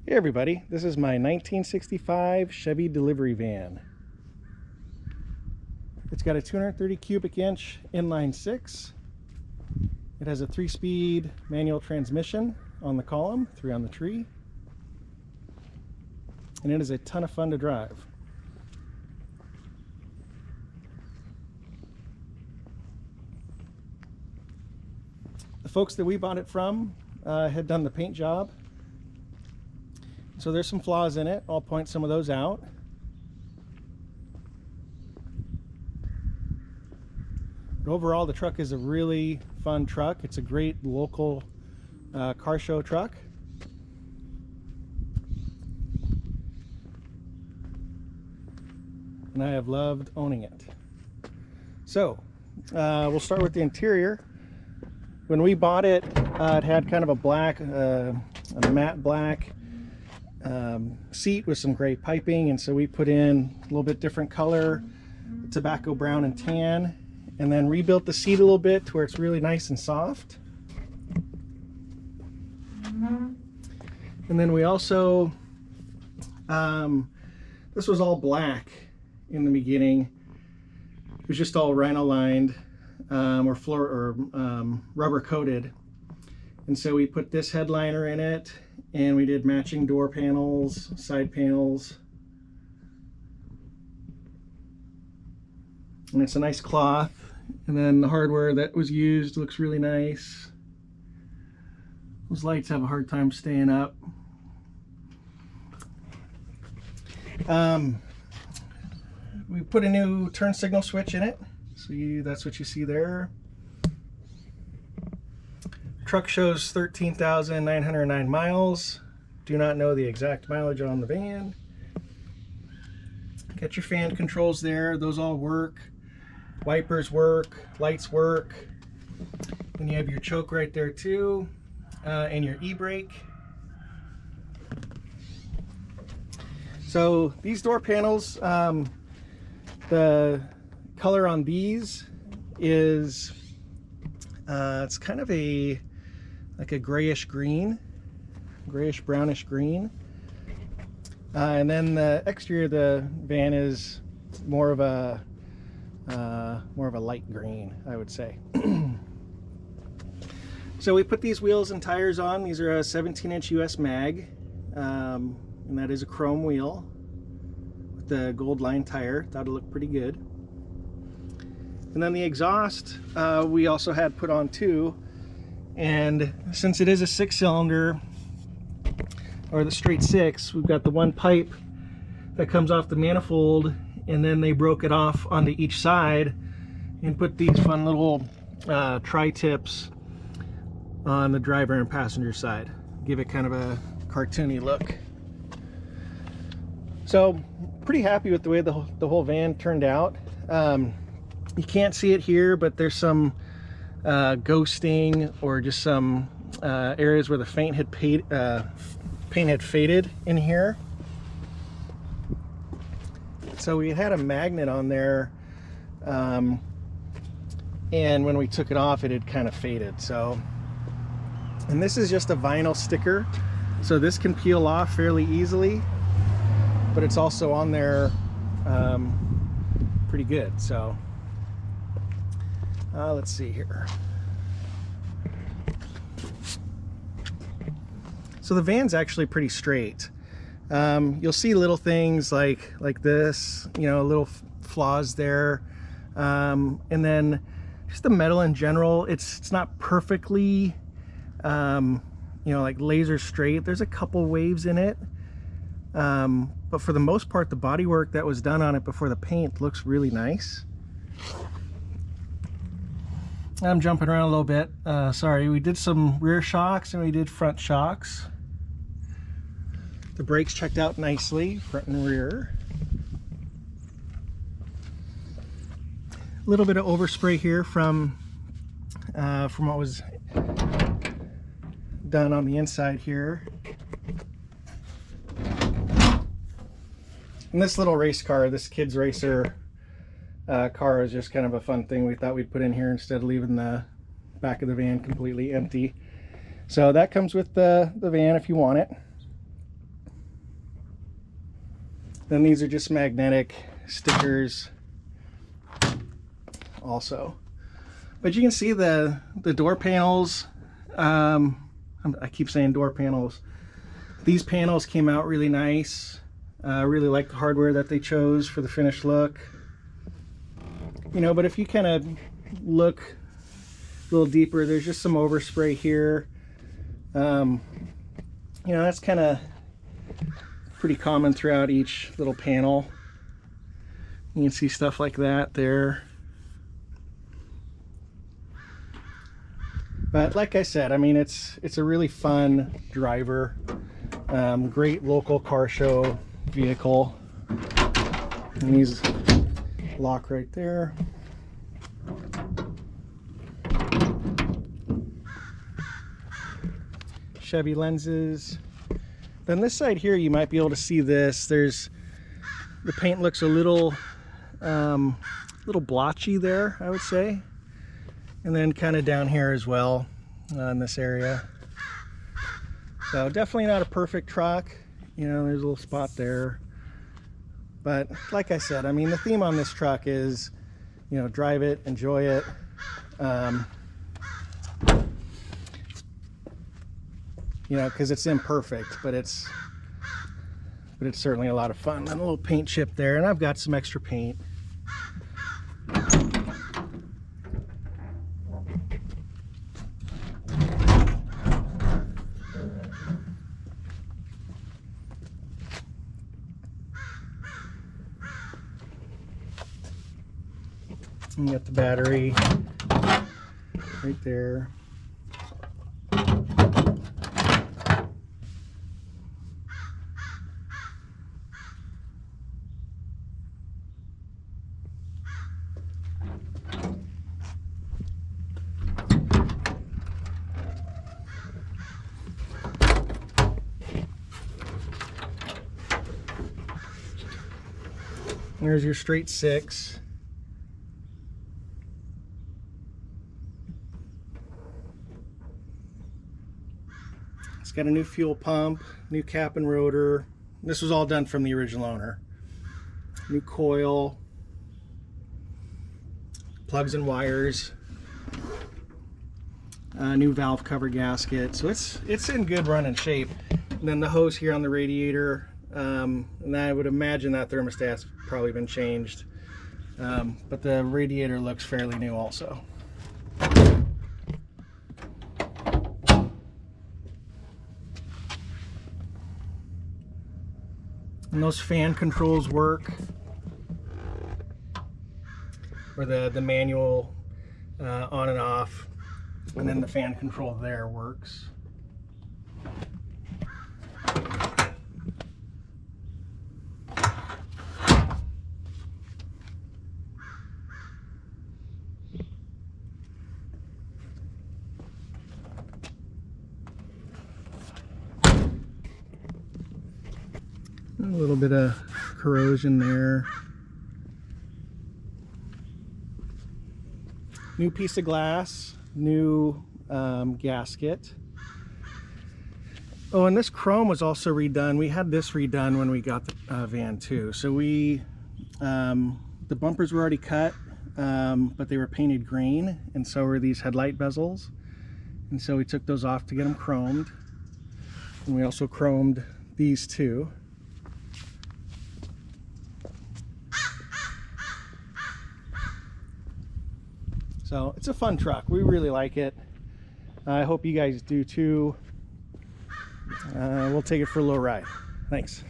Hey everybody, this is my 1965 Chevy delivery van. It's got a 230 cubic inch inline six. It has a 3-speed manual transmission on the column, 3 on the tree. And it is a ton of fun to drive. The folks that we bought it from had done the paint job. So there's some flaws in it. I'll point some of those out. But overall, the truck is a really fun truck. It's a great local car show truck. And I have loved owning it. So we'll start with the interior. When we bought it, it had kind of a black, a matte black seat with some gray piping, and so we put in a little bit different color, tobacco brown and tan, and then rebuilt the seat a little bit to where it's really nice and soft. And then we also, this was all black in the beginning. It was just all rhino lined or rubber coated, and so we put this headliner in it. And we did matching door panels, side panels. And it's a nice cloth. And then the hardware that was used looks really nice. Those lights have a hard time staying up. We put a new turn signal switch in it. So that's what you see there. Truck shows 13,909 miles. Do not know the exact mileage on the van. Got your fan controls there. Those all work. Wipers work. Lights work. And you have your choke right there too. And your e-brake. So these door panels, the color on these is it's kind of like a grayish green, grayish brownish green, and then the exterior of the van is more of a light green, I would say. So we put these wheels and tires on. These are a 17-inch US mag, and that is a chrome wheel with the gold line tire. Thought it looked pretty good. And then the exhaust we also had put on too. And since it is a 6-cylinder, or the straight 6, we've got the one pipe that comes off the manifold, and then they broke it off onto each side and put these fun little tri-tips on the driver and passenger side. Give it kind of a cartoony look. So pretty happy with the way the whole van turned out. You can't see it here, but there's some ghosting or just some areas where the paint had faded in here. So we had a magnet on there, and when we took it off, it had kind of faded. So, and this is just a vinyl sticker, so this can peel off fairly easily, but it's also on there pretty good. So let's see here. So the van's actually pretty straight. You'll see little things like this, you know, little flaws there, and then just the metal in general. It's not perfectly, you know, like laser straight. There's a couple waves in it, but for the most part, the bodywork that was done on it before the paint looks really nice. I'm jumping around a little bit. Sorry, we did some rear shocks and we did front shocks. The brakes checked out nicely, front and rear. A little bit of overspray here from what was done on the inside here. And this little race car, this kids racer car, is just kind of a fun thing we thought we'd put in here instead of leaving the back of the van completely empty. So that comes with the van if you want it. Then these are just magnetic stickers also. But you can see the door panels. I keep saying door panels. These panels came out really nice. I really like the hardware that they chose for the finished look. You know, but if you kind of look a little deeper, there's just some overspray here. You know, that's kind of pretty common throughout each little panel. You can see stuff like that there. But like I said, I mean, it's a really fun driver. Great local car show vehicle. And these lock right there. Chevy lenses. Then this side here, you might be able to see this. The paint looks a little blotchy there, I would say. And then kind of down here as well, in this area. So definitely not a perfect truck. You know, there's a little spot there. But like I said, I mean, the theme on this truck is, you know, drive it, enjoy it. You know, because it's imperfect, but it's certainly a lot of fun. And a little paint chip there, and I've got some extra paint. And you got the battery right there. There's your straight 6. It's got a new fuel pump, new cap and rotor. This was all done from the original owner. New coil, plugs and wires, new valve cover gasket. So it's in good running shape. And then the hose here on the radiator. And I would imagine that thermostat's probably been changed, but the radiator looks fairly new also. And those fan controls work, or the manual on and off, and then the fan control there works. A little bit of corrosion there. New piece of glass, new gasket. Oh, and this chrome was also redone. We had this redone when we got the van too. So the bumpers were already cut, but they were painted green, and so were these headlight bezels. And so we took those off to get them chromed. And we also chromed these too. So it's a fun truck. We really like it. I hope you guys do too. We'll take it for a little ride. Thanks.